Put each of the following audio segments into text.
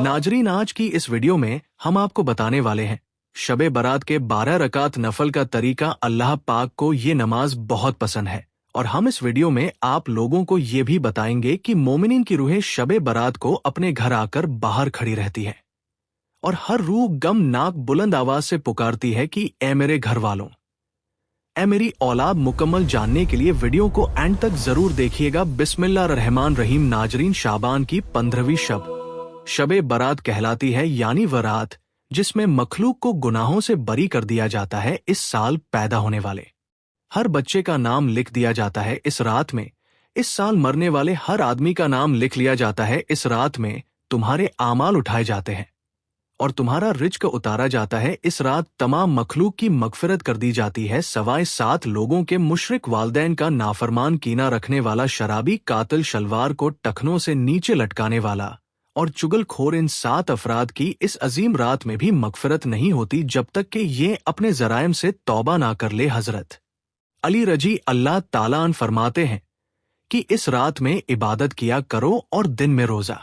नाजरीन, आज की इस वीडियो में हम आपको बताने वाले हैं शबे बारात के 12 रकात नफल का तरीका। अल्लाह पाक को ये नमाज बहुत पसंद है और हम इस वीडियो में आप लोगों को ये भी बताएंगे कि मोमिनीन की रूहें शबे बारात को अपने घर आकर बाहर खड़ी रहती है और हर रूह गमनाक बुलंद आवाज से पुकारती है कि ए मेरे घर वालों, ए मेरी औलाद। मुकम्मल जानने के लिए वीडियो को एंड तक जरूर देखिएगा। बिस्मिल्लाहिर्रहमानिर्रहीम। नाजरीन, शाबान की 15वीं शबे बारात कहलाती है, यानी वह रात जिसमें मखलूक को गुनाहों से बरी कर दिया जाता है। इस साल पैदा होने वाले हर बच्चे का नाम लिख दिया जाता है इस रात में। इस साल मरने वाले हर आदमी का नाम लिख लिया जाता है इस रात में। तुम्हारे आमाल उठाए जाते हैं और तुम्हारा रिज्क उतारा जाता है। इस रात तमाम मखलूक की मगफिरत कर दी जाती है, सवाए 7 लोगों के। मुशरिक वालदैन का नाफरमान कीना रखने वाला, शराबी, कातिल, शलवार को टखनों से नीचे लटकाने वाला और चुगलखोर, इन 7 अफराद की इस अजीम रात में भी मगफिरत नहीं होती जब तक कि ये अपने जराइम से तौबा ना कर ले। हजरत अली रजी अल्लाह ताला अन्हु फरमाते हैं कि इस रात में इबादत किया करो और दिन में रोजा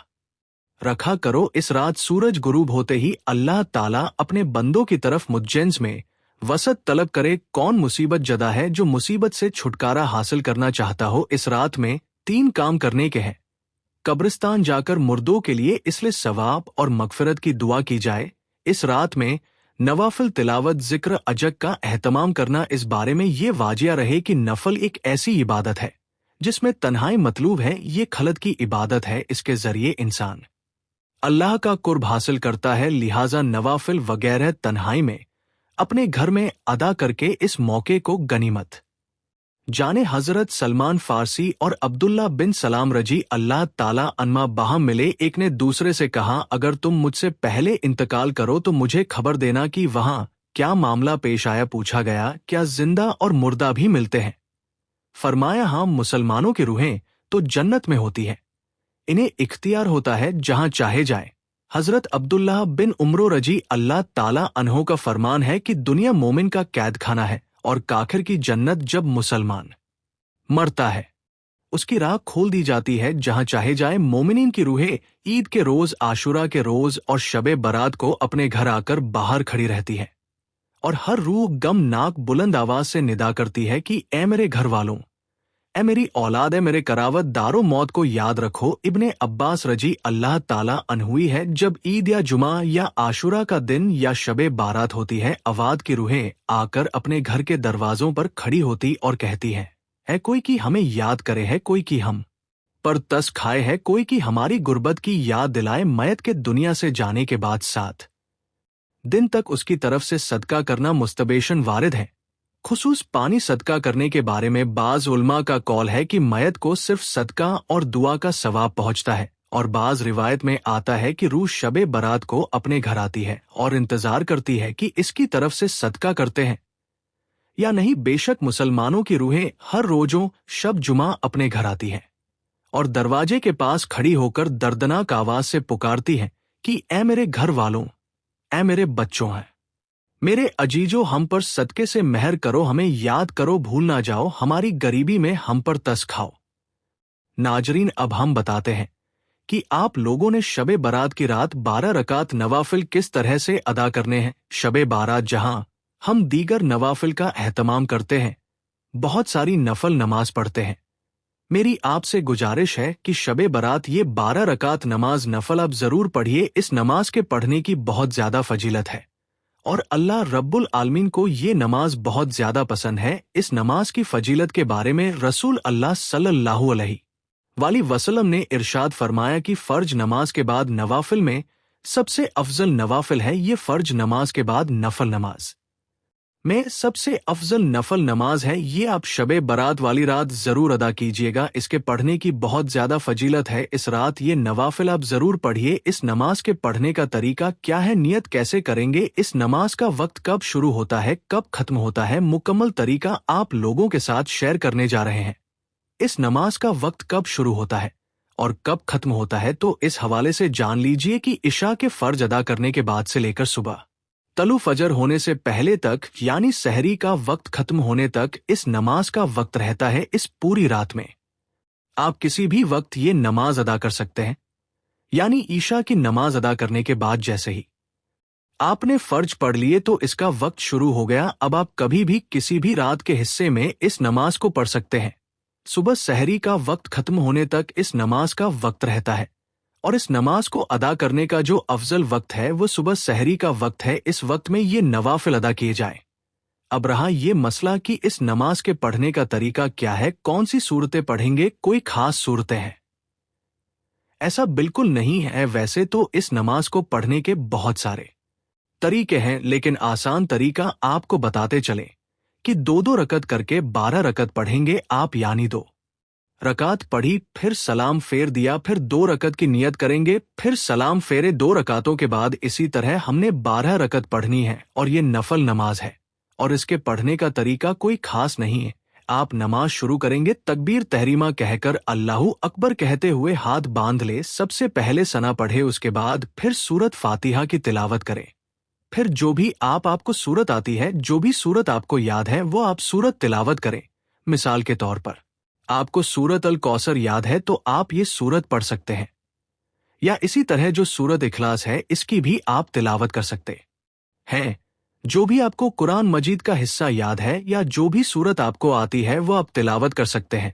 रखा करो। इस रात सूरज गुरूब होते ही अल्लाह ताला अपने बंदों की तरफ मुज्जन्स में वसत तलब करे। कौन मुसीबत जदा है जो मुसीबत से छुटकारा हासिल करना चाहता हो। इस रात में 3 काम करने के हैं। कब्रिस्तान जाकर मुर्दों के लिए इसलिए सवाब और मगफिरत की दुआ की जाए। इस रात में नवाफिल तिलावत, जिक्र, अजक का एहतमाम करना। इस बारे में ये वाजिया रहे कि नफल एक ऐसी इबादत है जिसमें तन्हाई मतलूब है। ये खलत की इबादत है, इसके जरिए इंसान अल्लाह का कुर्ब हासिल करता है। लिहाजा नवाफिल वगैरह तन्हाई में अपने घर में अदा करके इस मौके को गनीमत जाने। हजरत सलमान फारसी और अब्दुल्ला बिन सलाम रजी अल्लाह ताला अन्मा बाहम मिले। एक ने दूसरे से कहा, अगर तुम मुझसे पहले इंतकाल करो तो मुझे खबर देना कि वहां क्या मामला पेश आया। पूछा गया, क्या जिंदा और मुर्दा भी मिलते हैं? फरमाया, हाँ, मुसलमानों की रूहें तो जन्नत में होती है, इन्हें इख्तियार होता है जहां चाहे जाए। हजरत अब्दुल्लाह बिन उमरो रजी अल्लाह ताला अन्हो का फरमान है कि दुनिया मोमिन का कैद खाना है और काफिर की जन्नत। जब मुसलमान मरता है उसकी राह खोल दी जाती है जहां चाहे जाए। मोमिनीन की रूहें ईद के रोज, आशुरा के रोज और शबे बारात को अपने घर आकर बाहर खड़ी रहती है और हर रूह गमनाक बुलंद आवाज से निदा करती है कि ए मेरे घर वालों, ए मेरी औलाद, ए मेरे करावत दारो मौत को याद रखो। इब्ने अब्बास रजी अल्लाह ताला अन्हुई है, जब ईद या जुमा या आशुरा का दिन या शबे बारात होती है, अवाद की रूहें आकर अपने घर के दरवाजों पर खड़ी होती और कहती हैं, है कोई कि हमें याद करे, है कोई कि हम पर तस खाए, है कोई कि हमारी गुर्बत की याद दिलाए। मयत के दुनिया से जाने के बाद 7 दिन तक उसकी तरफ से सदका करना मुस्तबेशन वारिद है। खुसूस पानी सदका करने के बारे में बाज उल्मा का कौल है कि मयत को सिर्फ सदका और दुआ का सवाब पहुंचता है, और बाज रिवायत में आता है कि रूह शबे बारात को अपने घर आती है और इंतजार करती है कि इसकी तरफ से सदका करते हैं या नहीं। बेशक मुसलमानों की रूहें हर रोजों शब जुमा अपने घर आती हैं और दरवाजे के पास खड़ी होकर दर्दनाक आवाज से पुकारती हैं कि ए मेरे घर वालों, ए मेरे बच्चों हैं, मेरे अजीजों, हम पर सदके से मेहर करो, हमें याद करो, भूल ना जाओ, हमारी गरीबी में हम पर तस खाओ। नाजरीन, अब हम बताते हैं कि आप लोगों ने शबे बारात की रात 12 रकात नवाफिल किस तरह से अदा करने हैं। शबे बारात जहां हम दीगर नवाफिल का एहतमाम करते हैं, बहुत सारी नफल नमाज पढ़ते हैं, मेरी आपसे गुजारिश है कि शबे बारात ये 12 रकात नमाज नफल आप जरूर पढ़िए। इस नमाज के पढ़ने की बहुत ज्यादा फजीलत है और अल्लाह रब्बुल आलमीन को ये नमाज बहुत ज्यादा पसंद है। इस नमाज की फजीलत के बारे में रसूल अल्लाह सल्लल्लाहु अलैहि वसल्लम ने इरशाद फरमाया कि फर्ज नमाज के बाद नवाफिल में सबसे अफजल नवाफिल है। ये फर्ज नमाज के बाद नफल नमाज में सबसे अफजल नफल नमाज है। ये आप शबे बारात वाली रात जरूर अदा कीजिएगा। इसके पढ़ने की बहुत ज्यादा फजीलत है। इस रात ये नवाफिल आप जरूर पढ़िए। इस नमाज के पढ़ने का तरीका क्या है, नियत कैसे करेंगे, इस नमाज का वक्त कब शुरू होता है, कब खत्म होता है, मुकम्मल तरीका आप लोगों के साथ शेयर करने जा रहे हैं। इस नमाज का वक्त कब शुरू होता है और कब खत्म होता है, तो इस हवाले से जान लीजिए कि इशा के फर्ज अदा करने के बाद से लेकर सुबह तलु फजर होने से पहले तक, यानी सहरी का वक्त खत्म होने तक इस नमाज का वक्त रहता है। इस पूरी रात में आप किसी भी वक्त ये नमाज अदा कर सकते हैं। यानी ईशा की नमाज अदा करने के बाद जैसे ही आपने फर्ज पढ़ लिए तो इसका वक्त शुरू हो गया। अब आप कभी भी किसी भी रात के हिस्से में इस नमाज को पढ़ सकते हैं। सुबह सहरी का वक्त खत्म होने तक इस नमाज का वक्त रहता है, और इस नमाज को अदा करने का जो अफजल वक्त है वो सुबह सहरी का वक्त है। इस वक्त में ये नवाफिल अदा किए जाएं। अब रहा ये मसला कि इस नमाज के पढ़ने का तरीका क्या है, कौन सी सूरतें पढ़ेंगे। कोई खास सूरतें हैं ऐसा बिल्कुल नहीं है। वैसे तो इस नमाज को पढ़ने के बहुत सारे तरीके हैं, लेकिन आसान तरीका आपको बताते चले कि 2-2 रकत करके 12 रकत पढ़ेंगे आप, यानी 2 रकात पढ़ी, फिर सलाम फेर दिया, फिर 2 रकत की नियत करेंगे, फिर सलाम फेरे। 2 रकातों के बाद इसी तरह हमने 12 रकत पढ़नी है, और ये नफल नमाज है और इसके पढ़ने का तरीका कोई खास नहीं है। आप नमाज शुरू करेंगे तकबीर तहरीमा कहकर अल्लाहू अकबर कहते हुए हाथ बांध ले। सबसे पहले सना पढ़े, उसके बाद फिर सूरत फातिहा की तिलावत करें। फिर जो भी आपको सूरत आती है, जो भी सूरत आपको याद है वो आप सूरत तिलावत करें। मिसाल के तौर पर आपको सूरत अल कौसर याद है तो आप ये सूरत पढ़ सकते हैं, या इसी तरह जो सूरत इखलास है इसकी भी आप तिलावत कर सकते हैं। जो भी आपको कुरान मजीद का हिस्सा याद है या जो भी सूरत आपको आती है वो आप तिलावत कर सकते हैं।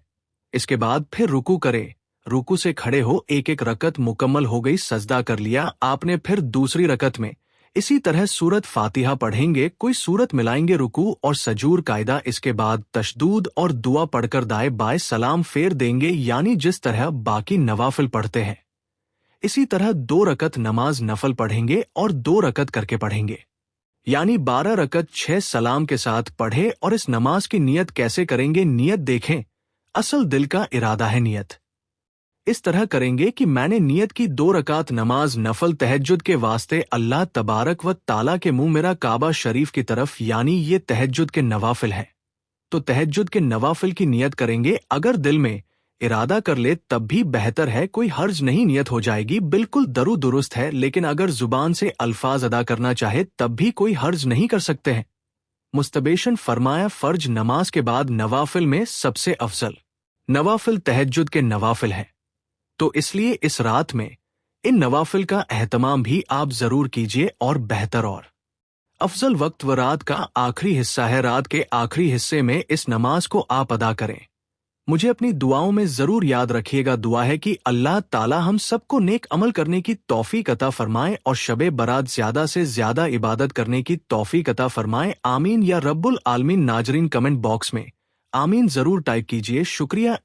इसके बाद फिर रुकू करें। रुकू से खड़े हो, एक एक रकत मुकम्मल हो गई, सजदा कर लिया आपने। फिर दूसरी रकत में इसी तरह सूरत फातिहा पढ़ेंगे, कोई सूरत मिलाएंगे रुकू और सजूर कायदा। इसके बाद तशदूद और दुआ पढ़कर दाएं बाएं सलाम फेर देंगे, यानी जिस तरह बाकी नवाफिल पढ़ते हैं इसी तरह 2 रकत नमाज नफल पढ़ेंगे और 2 रकत करके पढ़ेंगे, यानी 12 रकत 6 सलाम के साथ पढ़े। और इस नमाज की नियत कैसे करेंगे, नियत देखें। असल दिल का इरादा है नियत। इस तरह करेंगे कि मैंने नियत की 2 रकात नमाज नफल तहज्जुद के वास्ते अल्लाह तबारक व ताला के मुंह मेरा काबा शरीफ की तरफ, यानी ये तहज्जुद के नवाफिल हैं तो तहज्जुद के नवाफिल की नियत करेंगे। अगर दिल में इरादा कर ले तब भी बेहतर है, कोई हर्ज नहीं, नियत हो जाएगी, बिल्कुल दरू दुरुस्त है। लेकिन अगर जुबान से अल्फाज अदा करना चाहे तब भी कोई हर्ज नहीं कर सकते हैं। मुस्तबेशन फरमाया फर्ज नमाज के बाद नवाफिल में सबसे अफजल नवाफिल तहज्जुद के नवाफिल हैं, तो इसलिए इस रात में इन नवाफिल का एहतमाम भी आप जरूर कीजिए। और बेहतर और अफजल वक्त व रात का आखिरी हिस्सा है। रात के आखिरी हिस्से में इस नमाज को आप अदा करें। मुझे अपनी दुआओं में जरूर याद रखिएगा। दुआ है कि अल्लाह ताला हम सबको नेक अमल करने की तौफीक अता फरमाए और शबे बरात ज्यादा से ज्यादा इबादत करने की तौफीक अता फरमाए। आमीन या रब्बुल आलमीन। नाजरीन कमेंट बॉक्स में आमीन जरूर टाइप कीजिए। शुक्रिया।